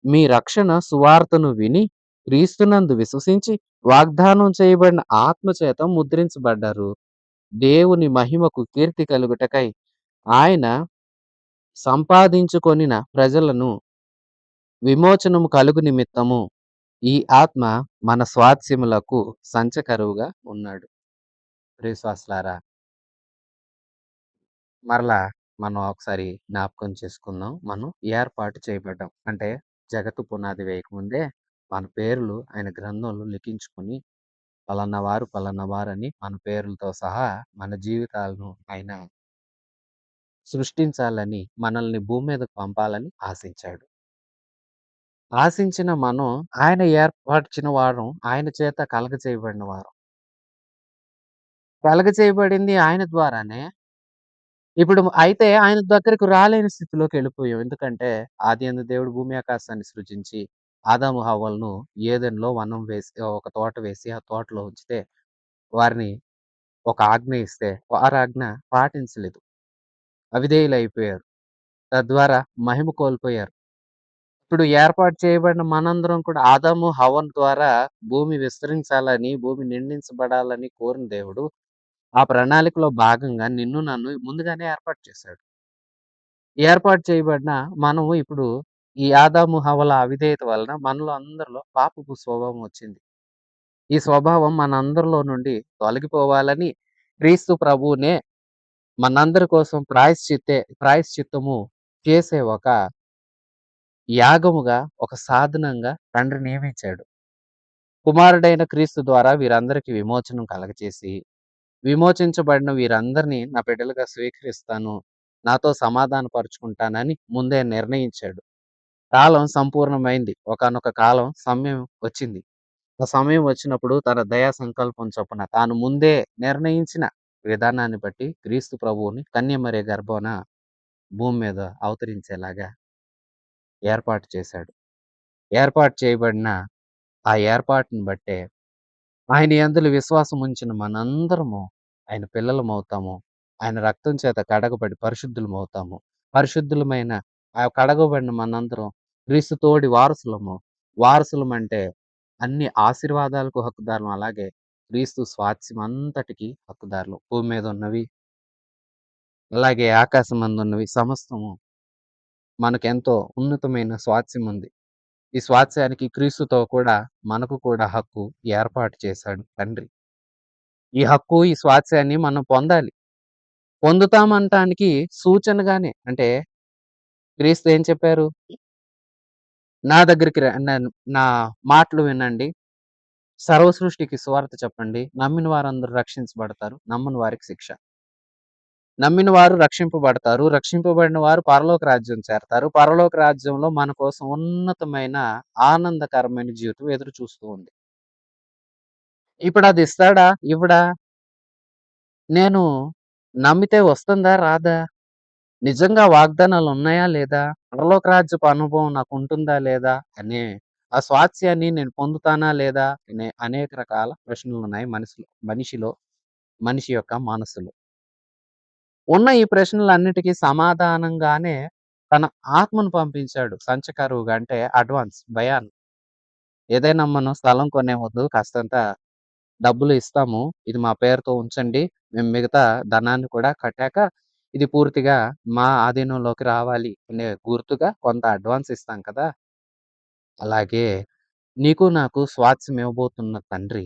మీ రక్షణ సువార్తను విని క్రీస్తునందు విశ్వసించి వాగ్దానం చేయబడిన ఆత్మచేత ముద్రించబడ్డారు. దేవుని మహిమకు కీర్తి కలుగుటకై ఆయన సంపాదించుకొనిన ప్రజలను విమోచనము కలుగు నిమిత్తము ఈ ఆత్మ మన స్వాస్థ్యములకు సంచకరువుగా ఉన్నాడు. ప్రియశ్వాసులారా, మరలా మనం ఒకసారి జ్ఞాపకం చేసుకుందాం. మనం ఏర్పాటు చేయబడ్డాం. అంటే జగత్తు పునాది వేయకముందే మన పేర్లు ఆయన గ్రంథంలో లిఖించుకొని పలానా వారు, పలానా వారని మన పేర్లతో సహా మన జీవితాలను ఆయన సృష్టించాలని, మనల్ని భూమి మీదకు పంపాలని ఆశించాడు. ఆశించిన మనం ఆయన ఏర్పరిచిన వారం, ఆయన చేత కలగజేయబడిన వారం. కలగజేయబడింది ఆయన ద్వారానే. ఇప్పుడు అయితే ఆయన దగ్గరకు రాలేని స్థితిలోకెళ్ళిపోయాం. ఎందుకంటే ఆదియందు దేవుడు భూమి ఆకాశాన్ని సృజించి ఆదాము హవ్వలను ఏదెన్‌లో వనం వేసి ఒక తోట వేసి ఆ తోటలో ఉంచితే వారిని ఒక ఆజ్ఞ ఇస్తే వారాజ్ఞ పాటించలేదు. అవిధేయులైపోయారు. తద్వారా మహిమ కోల్పోయారు. ఇప్పుడు ఏర్పాటు చేయబడిన మనందరం కూడా ఆదాము, హవ్వ ద్వారా భూమి విస్తరించాలని, భూమి నిండించబడాలని కోరిన దేవుడు ఆ ప్రణాళికలో భాగంగా నిన్ను, నన్ను ముందుగానే ఏర్పాటు చేశాడు. ఏర్పాటు చేయబడిన మనము ఇప్పుడు ఈ ఆదాము, హవ్వల అవిధేయత వలన మనలో అందరిలో పాపపు స్వభావం వచ్చింది. ఈ స్వభావం మనందరిలో నుండి తొలగిపోవాలని క్రీస్తు ప్రభువునే మనందరి కోసం ప్రాయశ్చిత్తము చేసే ఒక యాగముగా, ఒక సాధనంగా తండ్రి నియమించాడు. కుమారుడైన క్రీస్తు ద్వారా వీరందరికీ విమోచనం కలగచేసి, విమోచించబడిన వీరందరినీ నా బిడ్డలుగా స్వీకరిస్తాను, నాతో సమాధానపరుచుకుంటానని ముందే నిర్ణయించాడు. కాలం సంపూర్ణమైంది. ఒకానొక కాలం సమయం వచ్చింది. ఆ సమయం వచ్చినప్పుడు తన దయా సంకల్పం చొప్పున తాను ముందే నిర్ణయించిన విధానాన్ని బట్టి క్రీస్తు ప్రభువుని కన్యమరియ గర్భాన భూమి మీద అవతరించేలాగా ఏర్పాటు చేశాడు. ఏర్పాటు చేయబడిన ఆ ఏర్పాటుని బట్టే ఆయన యందు విశ్వాసం ఉంచిన మనందరము ఆయన పిల్లలమవుతాము. ఆయన రక్తం చేత కడగబడి పరిశుద్ధులమవుతాము. పరిశుద్ధులమైన ఆ కడగబడిన మనందరం క్రీస్తు తోడి వారసులము. వారసులమంటే అన్ని ఆశీర్వాదాలకు హక్కుదారులం. అలాగే క్రీస్తు స్వాస్థ్యం అంతటికి హక్కుదారులు. భూమి మీద ఉన్నవి, అలాగే ఆకాశమందున్నవి సమస్తము మనకెంతో ఉన్నతమైన స్వాస్థ్యం ఉంది. ఈ స్వాస్థ్యానికి క్రీస్తుతో కూడా మనకు కూడా హక్కు ఏర్పాటు చేశాడు తండ్రి. ఈ హక్కు, ఈ స్వాస్థ్యాన్ని మనం పొందాలి. పొందుతామంటానికి సూచనగానే అంటే క్రీస్తు ఏం చెప్పారు? నా దగ్గరికి నా మాటలు వినండి. సర్వ సృష్టికి సువార్త చెప్పండి. నమ్మిన వారందరూ రక్షించబడతారు. నమ్మని వారికి శిక్ష. నమ్మిన వారు రక్షింపబడతారు. రక్షింపబడిన వారు పరలోక రాజ్యం చేరతారు. పరలోక రాజ్యంలో మన కోసం ఉన్నతమైన ఆనందకరమైన జీవితం ఎదురు చూస్తూ ఉంది. ఇప్పుడు అది ఇస్తాడా? ఇవ్వడా? నేను నమ్మితే వస్తుందా? రాదా? నిజంగా వాగ్దానాలు ఉన్నాయా? లేదా? పరలోక రాజ్యపు అనుభవం నాకుంటుందా? లేదా? అనే ఆ స్వాస్థ్యాన్ని నేను పొందుతానా? లేదా? అనే అనేక రకాల ప్రశ్నలున్నాయి మనిషి యొక్క మనసులో. ఉన్న ఈ ప్రశ్నలన్నిటికీ సమాధానంగానే తన ఆత్మను పంపించాడు సంచకరువుగా అంటే అడ్వాన్స్ భయాన్ని. ఏదైనా మనం స్థలం కొనే ముందు కాస్తంత డబ్బులు ఇస్తాము. ఇది మా పేరుతో ఉంచండి. మేము మిగతా ధనాన్ని కూడా కట్టాక ఇది పూర్తిగా మా ఆధీనంలోకి రావాలి అనే గుర్తుగా కొంత అడ్వాన్స్ ఇస్తాం కదా! అలాగే నీకు నాకు స్వాస్థ్యం ఇవ్వబోతున్న తండ్రి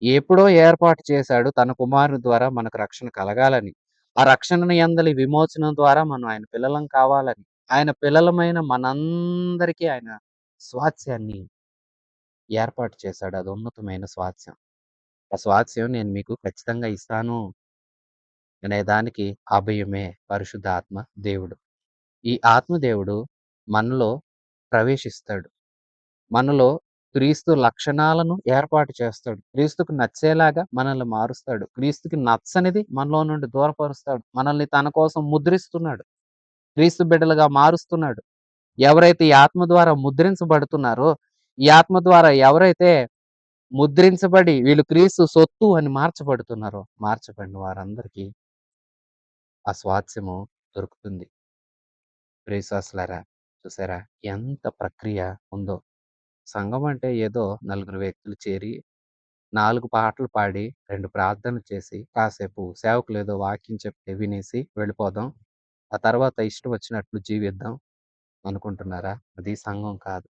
ఎప్పుడో ఏర్పాటు చేశాడు తన కుమారుని ద్వారా మనకు రక్షణ కలగాలని. ఆ రక్షణ యందలి విమోచనం ద్వారా మనం ఆయన పిల్లలం కావాలని. ఆయన పిల్లలమైన మనందరికీ ఆయన స్వాస్థ్యాన్ని ఏర్పాటు చేశాడు. అది ఉన్నతమైన స్వాస్థ్యం. ఆ స్వాస్థ్యం నేను మీకు ఖచ్చితంగా ఇస్తాను అనే దానికి అభయమే పరిశుద్ధాత్మ దేవుడు. ఈ ఆత్మదేవుడు మనలో ప్రవేశిస్తాడు. మనలో క్రీస్తు లక్షణాలను ఏర్పాటు చేస్తాడు. క్రీస్తుకు నచ్చేలాగా మనల్ని మారుస్తాడు. క్రీస్తుకి నచ్చనిది మనలో నుండి దూరపరుస్తాడు. మనల్ని తన కోసం ముద్రిస్తున్నాడు. క్రీస్తు బిడ్డలుగా మారుస్తున్నాడు. ఎవరైతే ఈ ఆత్మ ద్వారా ముద్రించబడుతున్నారో, ఈ ఆత్మ ద్వారా ఎవరైతే ముద్రించబడి వీళ్ళు క్రీస్తు సొత్తు అని మార్చబడుతున్నారో, మార్చబడిన వారందరికీ ఆ స్వాస్థ్యము దొరుకుతుంది. ప్రియశ్వాసులారా, చూసారా ఎంత ప్రక్రియ ఉందో. సంఘం అంటే ఏదో నలుగురు వ్యక్తులు చేరి 4 పాటలు పాడి, 2 ప్రార్థనలు చేసి, కాసేపు సేవకులేదో వాక్యం చెప్తే వినేసి వెళ్ళిపోదాం. ఆ తర్వాత ఇష్టం వచ్చినట్లు జీవిద్దాం అనుకుంటున్నారా? అది సంఘం కాదు.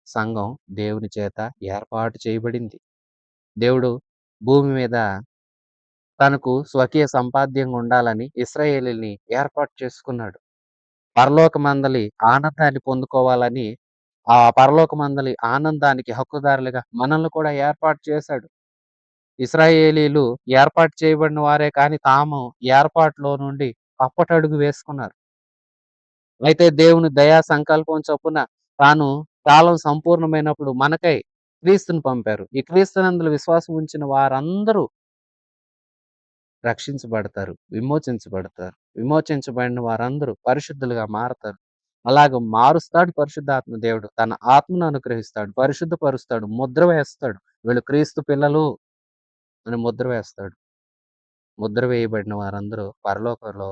సంఘం దేవుని చేత ఏర్పాటు చేయబడింది. దేవుడు భూమి మీద తనకు స్వకీయ సంపాద్యంగా ఉండాలని ఇశ్రాయేలీయుల్ని ఏర్పాటు చేసుకున్నాడు. పరలోకమందలి ఆనందాన్ని పొందుకోవాలని, ఆ పరలోకమందలి ఆనందానికి హక్కుదారులుగా మనల్ని కూడా ఏర్పాటు చేశాడు. ఇశ్రాయేలీయులు ఏర్పాటు చేయబడిన వారే కానీ తాము ఏర్పాటులో నుండి తప్పటడుగు వేసుకున్నారు. అయితే దేవుని దయా సంకల్పం చొప్పున తాను కాలం సంపూర్ణమైనప్పుడు మనకై క్రీస్తుని పంపారు. ఈ క్రీస్తునందుల విశ్వాసం ఉంచిన వారందరూ రక్షించబడతారు, విమోచించబడతారు. విమోచించబడిన వారందరూ పరిశుద్ధులుగా మారతారు. అలాగ మారుస్తాడు పరిశుద్ధాత్మ దేవుడు. తన ఆత్మను అనుగ్రహిస్తాడు, పరిశుద్ధపరుస్తాడు, ముద్ర వేస్తాడు. వీళ్ళు క్రీస్తు పిల్లలు అని ముద్ర వేస్తాడు. ముద్ర వేయబడిన వారందరూ పరలోకంలో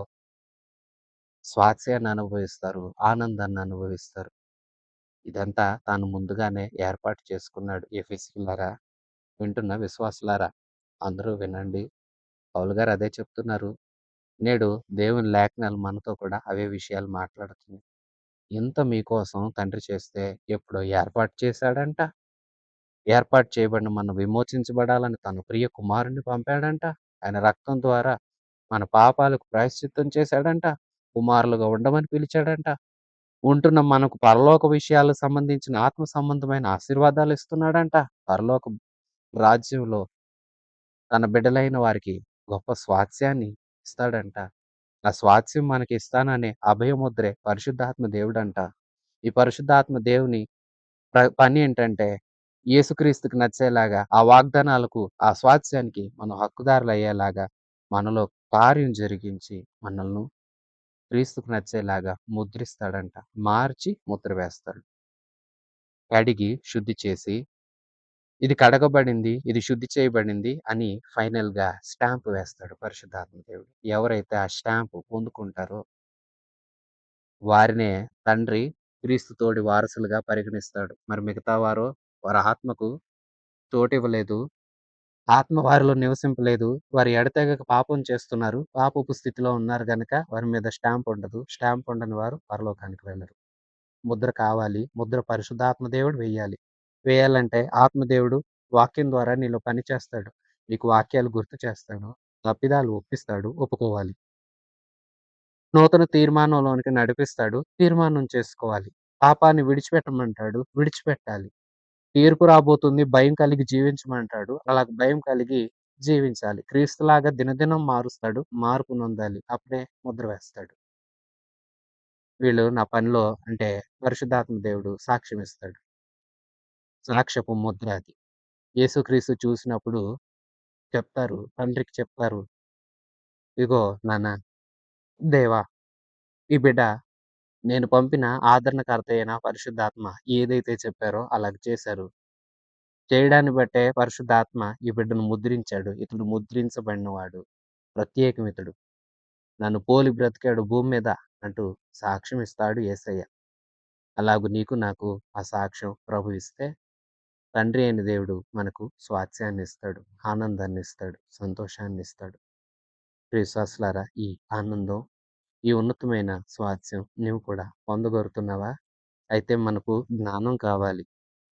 స్వాస్థ్యాన్ని అనుభవిస్తారు, ఆనందాన్ని అనుభవిస్తారు. ఇదంతా తాను ముందుగానే ఏర్పాటు చేసుకున్నాడు. ఎఫెసీయులారా, వింటున్న విశ్వాసులారా, అందరూ వినండి. పౌలు గారు అదే చెప్తున్నారు. నేడు దేవుని లేఖనాలు మనతో కూడా అవే విషయాలు మాట్లాడుతుంది. ఇంత మీకోసం తండ్రి చేస్తే ఎప్పుడో ఏర్పాటు చేశాడంట. ఏర్పాటు చేయబడిన మనం విమోచించబడాలని తన ప్రియ కుమారుడిని పంపాడంట. ఆయన రక్తం ద్వారా మన పాపాలకు ప్రాయశ్చిత్తం చేశాడంట. కుమారులుగా ఉండమని పిలిచాడంట. ఉంటున్న మనకు పరలోక విషయాలకు సంబంధించిన ఆత్మ సంబంధమైన ఆశీర్వాదాలు ఇస్తున్నాడంట. పరలోక రాజ్యంలో తన బిడ్డలైన వారికి గొప్ప స్వాస్థ్యాన్ని ఇస్తాడంట. ఆ స్వాస్థ్యం మనకి ఇస్తాననే అభయముద్రే పరిశుద్ధాత్మ దేవుడంట. ఈ పరిశుద్ధాత్మ దేవుని పని ఏంటంటే యేసుక్రీస్తుకి నచ్చేలాగా ఆ వాగ్దానాలకు, ఆ స్వాస్థ్యానికి మనం హక్కుదారులయ్యేలాగా మనలో కార్యం జరిగించి మనల్ని క్రీస్తుకు నచ్చేలాగా ముద్రిస్తాడంట. మార్చి ముద్ర వేస్తాడు. కడిగి శుద్ధి చేసి ఇది కడగబడింది, ఇది శుద్ధి చేయబడింది అని ఫైనల్‌గా స్టాంప్ వేస్తాడు పరిశుద్ధాత్మ దేవుడు. ఎవరైతే ఆ స్టాంప్ పొందుకుంటారో వారినే తండ్రి క్రీస్తు తోడి వారసులుగా పరిగణిస్తాడు. మరి మిగతా వారు వారి ఆత్మకు చోటివ్వలేదు. ఆత్మ వారిలో నివసింపలేదు. వారు ఎడతెగక పాపం చేస్తున్నారు. పాపపు స్థితిలో ఉన్నారు గనక వారి మీద స్టాంప్ ఉండదు. స్టాంప్ ఉండని వారు పరలోకానికి వెళ్ళరు. ముద్ర కావాలి. ముద్ర పరిశుద్ధాత్మ దేవుడు వెయ్యాలి. వేయాలంటే ఆత్మదేవుడు వాక్యం ద్వారా నీలో పని చేస్తాడు. నీకు వాక్యాలు గుర్తు చేస్తాడు. తప్పిదాలు ఒప్పిస్తాడు. ఒప్పుకోవాలి. నూతన తీర్మానంలోనికి నడిపిస్తాడు. తీర్మానం చేసుకోవాలి. పాపాన్ని విడిచిపెట్టమంటాడు. విడిచిపెట్టాలి. తీర్పు రాబోతుంది. భయం కలిగి జీవించమంటాడు. అలాగ భయం కలిగి జీవించాలి. క్రీస్తులాగా దినదినం మారుస్తాడు. మార్పు నొందాలి. అప్పుడే ముద్ర వేస్తాడు. వీళ్ళు నా పనిలో అంటే పరిశుద్ధాత్మ దేవుడు సాక్ష్యం ఇస్తాడు. సాక్ష్యపు ముద్ర అది. యేసుక్రీస్తు చూసినప్పుడు చెప్తారు. తండ్రికి చెప్తారు. ఇదిగో నాన్న, దేవా ఈ బిడ్డ నేను పంపిన ఆదరణకర్త అయిన పరిశుద్ధాత్మ ఏదైతే చెప్పారో అలాగ చేశారు. చేయడాన్ని బట్టే పరిశుద్ధాత్మ ఈ బిడ్డను ముద్రించాడు. ఇతడు ముద్రించబడినవాడు. ప్రత్యేకమితుడు. నన్ను పోలి బ్రతికాడు భూమి మీద అంటూ సాక్ష్యం ఇస్తాడు యేసయ్య. అలాగు నీకు నాకు ఆ సాక్ష్యం ప్రభు ఇస్తే, తండ్రి అయిన దేవుడు మనకు స్వాస్థ్యాన్నిస్తాడు, ఆనందాన్నిస్తాడు, సంతోషాన్నిస్తాడు. ప్రియ విశ్వాసులారా, ఈ ఆనందం, ఈ ఉన్నతమైన స్వాస్థ్యం నీవు కూడా పొందగోరుతున్నావా? అయితే మనకు జ్ఞానం కావాలి.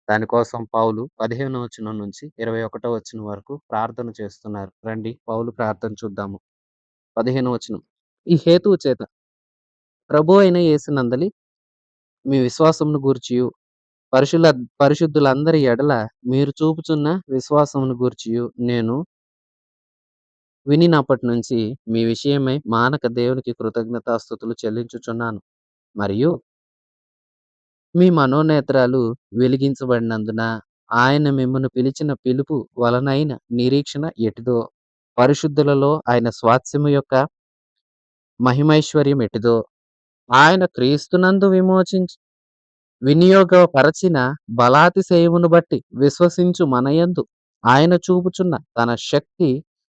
దానికోసం పౌలు 15వ వచనం నుంచి 21వ వచనం వరకు ప్రార్థన చేస్తున్నారు. రండి పౌలు ప్రార్థన చూద్దాము. 15వ వచనం. ఈ హేతువు చేత ప్రభువు అయిన యేసునందలి మీ విశ్వాసమును గూర్చియు, పరిశుల పరిశుద్ధులందరి ఎడల మీరు చూపుచున్న విశ్వాసమును గూర్చియు నేను వినినప్పటి నుంచి మీ విషయమై మానక దేవునికి కృతజ్ఞతాస్తుతులు చెల్లించుచున్నాను. మరియు మీ మనోనేత్రాలు వెలిగించబడినందున ఆయన మిమ్మును పిలిచిన పిలుపు వలనైన నిరీక్షణ ఎటిదో, పరిశుద్ధులలో ఆయన స్వాస్థ్యము యొక్క మహిమైశ్వర్యం ఎటిదో, ఆయన క్రీస్తునందు వినియోగపరచిన బలాతిశయమును బట్టి విశ్వసించు మనయందు ఆయన చూపుచున్న తన శక్తి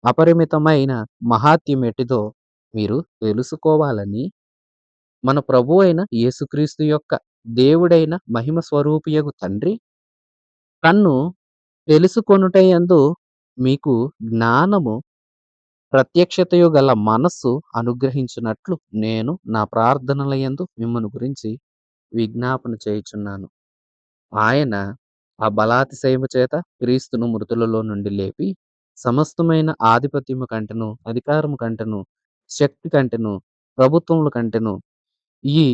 అపరిమితమైన మహాత్యమెటిదో మీరు తెలుసుకోవాలని మన ప్రభువు అయిన యేసుక్రీస్తు యొక్క దేవుడైన మహిమ స్వరూపియగు తండ్రి తన్ను తెలుసుకొనుటయందు మీకు జ్ఞానము ప్రత్యక్షతయు గల మనస్సు అనుగ్రహించునట్లు నేను నా ప్రార్థనలయందు మిమ్మల్ని గురించి విజ్ఞాపన చేయుచున్నాను. ఆయన ఆ బలాతిశయము చేత క్రీస్తును మృతులలో నుండి లేపి సమస్తమైన ఆధిపత్యము కంటెను, అధికారము కంటెను, శక్తి కంటెను, ప్రభుత్వముల కంటెను ఈ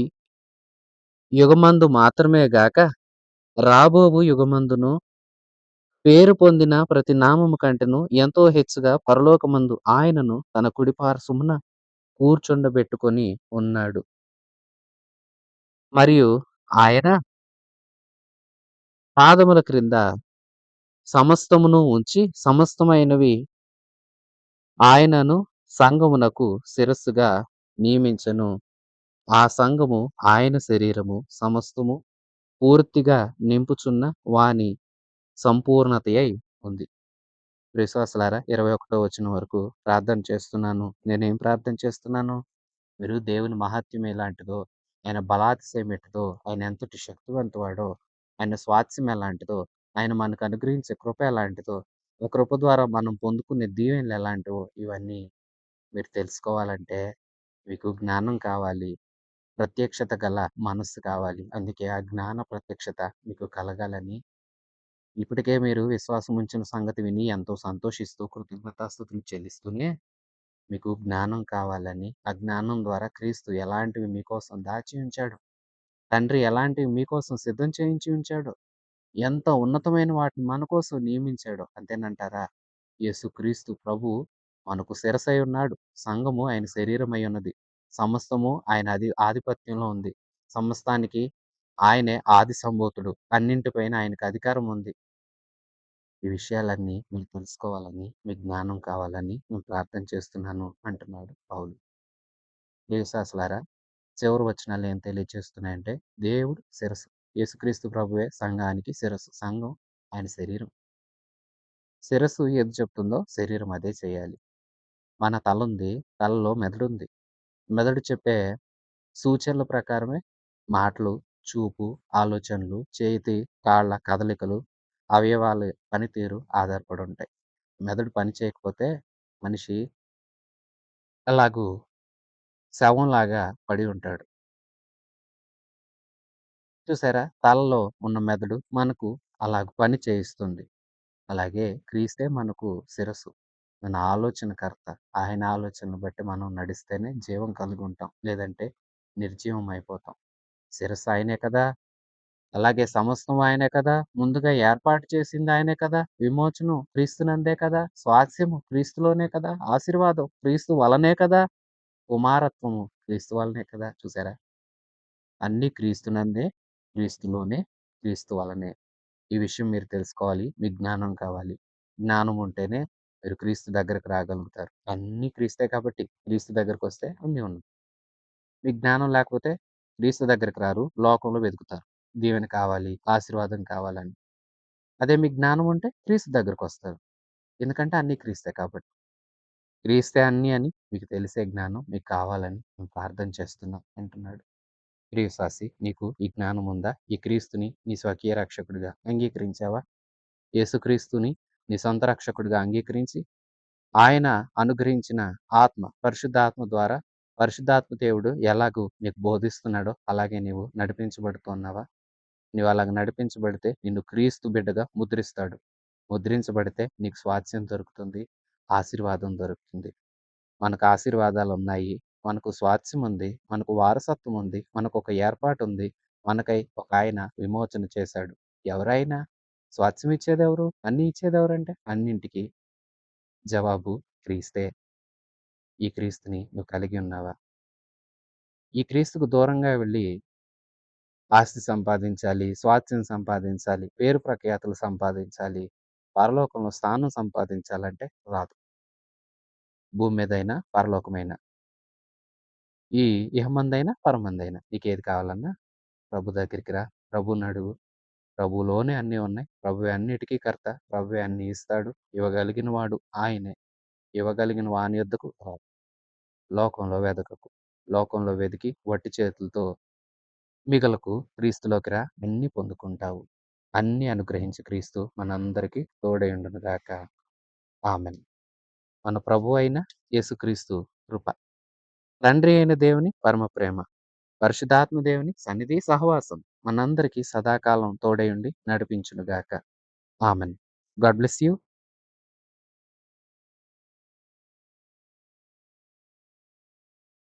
యుగమందు మాత్రమే గాక రాబోవు యుగమందును పేరు పొందిన ప్రతి నామము కంటెను ఎంతో హెచ్చుగా పరలోకమందు ఆయనను తన కుడి పార్శ్వమున కూర్చుండబెట్టుకొని ఉన్నాడు. మరియు ఆయన పాదముల క్రింద సమస్తమును ఉంచి సమస్తమైనవి ఆయనను సంఘమునకు శిరస్సుగా నియమించెను. ఆ సంఘము ఆయన శరీరము, సమస్తము పూర్తిగా నింపుచున్న వాని సంపూర్ణతయై ఉంది. విశ్వాసులారా, 21వ వచనం వరకు ప్రార్థన చేస్తున్నాను. నేనేం ప్రార్థన చేస్తున్నాను? మీరు దేవుని మహాత్మ్యం ఎలాంటిదో, ఆయన బలాతిశయం ఎట్టిదో, ఆయన ఎంతటి శక్తివంతువాడో, ఆయన స్వాస్థ్యం ఎలాంటిదో, ఆయన మనకు అనుగ్రహించే కృప ఎలాంటిదో, ఆ కృప ద్వారా మనం పొందుకునే దీవెనలు ఎలాంటివో ఇవన్నీ మీరు తెలుసుకోవాలంటే మీకు జ్ఞానం కావాలి. ప్రత్యక్షత గల మనస్సు కావాలి. అందుకే ఆ జ్ఞాన ప్రత్యక్షత మీకు కలగాలని ఇప్పటికే మీరు విశ్వాసం ఉంచిన సంగతి విని ఎంతో సంతోషిస్తూ కృతజ్ఞతాస్తుతులు చెల్లిస్తూనే మీకు జ్ఞానం కావాలని, ఆ జ్ఞానం ద్వారా క్రీస్తు ఎలాంటివి మీకోసం దాచి ఉంచాడు, తండ్రి ఎలాంటివి మీకోసం సిద్ధం చేయించి ఉంచాడో, ఎంత ఉన్నతమైన వాటిని మన కోసం నియమించాడో అంతేనంటారా? యేసుక్రీస్తు ప్రభువు మనకు శిరసై ఉన్నాడు. సంఘము ఆయన శరీరమై ఉన్నది. సమస్తము ఆయన ఆధిపత్యంలో ఉంది. సమస్తానికి ఆయనే ఆది సంభూతుడు. అన్నింటిపైన ఆయనకు అధికారం ఉంది. ఈ విషయాలన్నీ మీరు తెలుసుకోవాలని, మీకు జ్ఞానం కావాలని నేను ప్రార్థన చేస్తున్నాను అంటున్నాడు పౌలు. ప్రియవిశ్వాసులారా, చివరి వచనాలు ఏం తెలియజేస్తున్నాయంటే దేవుడు శిరస్సు. యేసుక్రీస్తు ప్రభువే సంఘానికి శిరస్సు. సంఘం ఆయన శరీరం. శిరస్సు ఏది చెప్తుందో శరీరం అదే చేయాలి. మన తల ఉంది. తలలో మెదడుంది. మెదడు చెప్పే సూచనల ప్రకారమే మాటలు, చూపు, ఆలోచనలు, చేతి, కాళ్ళ కదలికలు, అవయవాల పనితీరు ఆధారపడి ఉంటాయి. మెదడు పని చేయకపోతే మనిషి ఎలాగూ శవంలాగా పడి ఉంటాడు. చూసారా? తలలో ఉన్న మెదడు మనకు అలాగ పని చేయిస్తుంది. అలాగే క్రీస్తే మనకు శిరస్సు. మన ఆలోచనకర్త. ఆయన ఆలోచనను బట్టి మనం నడిస్తేనే జీవం కలిగి ఉంటాం. లేదంటే నిర్జీవం అయిపోతాం. శిరస్సు ఆయనే కదా! అలాగే సమస్తం ఆయనే కదా! ముందుగా ఏర్పాటు చేసింది ఆయనే కదా! విమోచనం క్రీస్తునందే కదా! స్వాస్థ్యము క్రీస్తులోనే కదా! ఆశీర్వాదం క్రీస్తు వలనే కదా! కుమారత్వము క్రీస్తు వలనే కదా! చూసారా? అన్నీ క్రీస్తునందే, క్రీస్తులోనే, క్రీస్తు వలనే. ఈ విషయం మీరు తెలుసుకోవాలి. మీకు జ్ఞానం కావాలి. జ్ఞానం ఉంటేనే మీరు క్రీస్తు దగ్గరకు రాగలుగుతారు. అన్నీ క్రీస్తే కాబట్టి క్రీస్తు దగ్గరకొస్తే అన్నీ ఉన్నాయి. మీకు జ్ఞానం లేకపోతే క్రీస్తు దగ్గరికి రారు. లోకంలో వెతుకుతారు. దీవెన కావాలి, ఆశీర్వాదం కావాలని. అదే మీకు జ్ఞానం ఉంటే క్రీస్తు దగ్గరకొస్తారు. ఎందుకంటే అన్నీ క్రీస్తే కాబట్టి. క్రీస్తే అన్నీ అని మీకు తెలిసే జ్ఞానం మీకు కావాలని నేను ప్రార్థన చేస్తున్నా అంటున్నాడు. ప్రియవిశ్వాసి, నీకు ఈ జ్ఞానం ఉందా? ఈ క్రీస్తుని నీ స్వకీయ రక్షకుడిగా అంగీకరించావా? యేసుక్రీస్తుని నీ సొంత రక్షకుడిగా అంగీకరించి, ఆయన అనుగ్రహించిన పరిశుద్ధాత్మ ద్వారా పరిశుద్ధాత్మ దేవుడు ఎలాగూ నీకు బోధిస్తున్నాడో అలాగే నీవు నడిపించబడుతున్నావా? నీవు అలాగ నడిపించబడితే నిన్ను క్రీస్తు బిడ్డగా ముద్రిస్తాడు. ముద్రించబడితే నీకు స్వాస్థ్యం దొరుకుతుంది. ఆశీర్వాదం దొరుకుతుంది. మనకు ఆశీర్వాదాలున్నాయి. మనకు స్వాస్థ్యం ఉంది. మనకు వారసత్వం ఉంది. మనకొక ఏర్పాటుంది. మనకై ఒకాయన విమోచన చేశాడు. ఎవరాయన? స్వాస్థ్యం ఇచ్చేదెవరు? అన్నీ ఇచ్చేదెవరంటే అన్నింటికి జవాబు క్రీస్తే. ఈ క్రీస్తుని నువ్వు కలిగి ఉన్నావా? ఈ క్రీస్తుకు దూరంగా వెళ్ళి ఆస్తి సంపాదించాలి, స్వాస్థ్యం సంపాదించాలి, పేరు ప్రఖ్యాతులు సంపాదించాలి, పరలోకంలో స్థానం సంపాదించాలంటే రాదు. భూమి మీదైనా, పరలోకమైనా. ఈ ఇహమందైనా, పరమందైనా నీకేది కావాలన్నా ప్రభు దగ్గరికి రా. ప్రభువుని అడుగు. ప్రభువులోనే అన్నీ ఉన్నాయి. ప్రభువే అన్నిటికీ కర్త. ప్రభువే అన్నీ ఇస్తాడు. ఇవ్వగలిగిన వాడు ఆయనే. ఇవ్వగలిగిన వాని యొద్దకు రా. లోకంలో వెదకకు. లోకంలో వెదికి వట్టి చేతులతో మిగలకు. క్రీస్తులోకి రా. అన్నీ పొందుకుంటావు. అన్నీ అనుగ్రహించి క్రీస్తు మనందరికీ తోడై ఉండును గాక. ఆమేన్. మన ప్రభువు అయిన యేసుక్రీస్తు కృప, తండ్రి అయిన దేవుని పరమ ప్రేమ, పరిశుద్ధాత్మ దేవుని సన్నిధి సహవాసం మనందరికీ సదాకాలం తోడై ఉండి నడిపించును గాక. ఆమేన్. God bless you.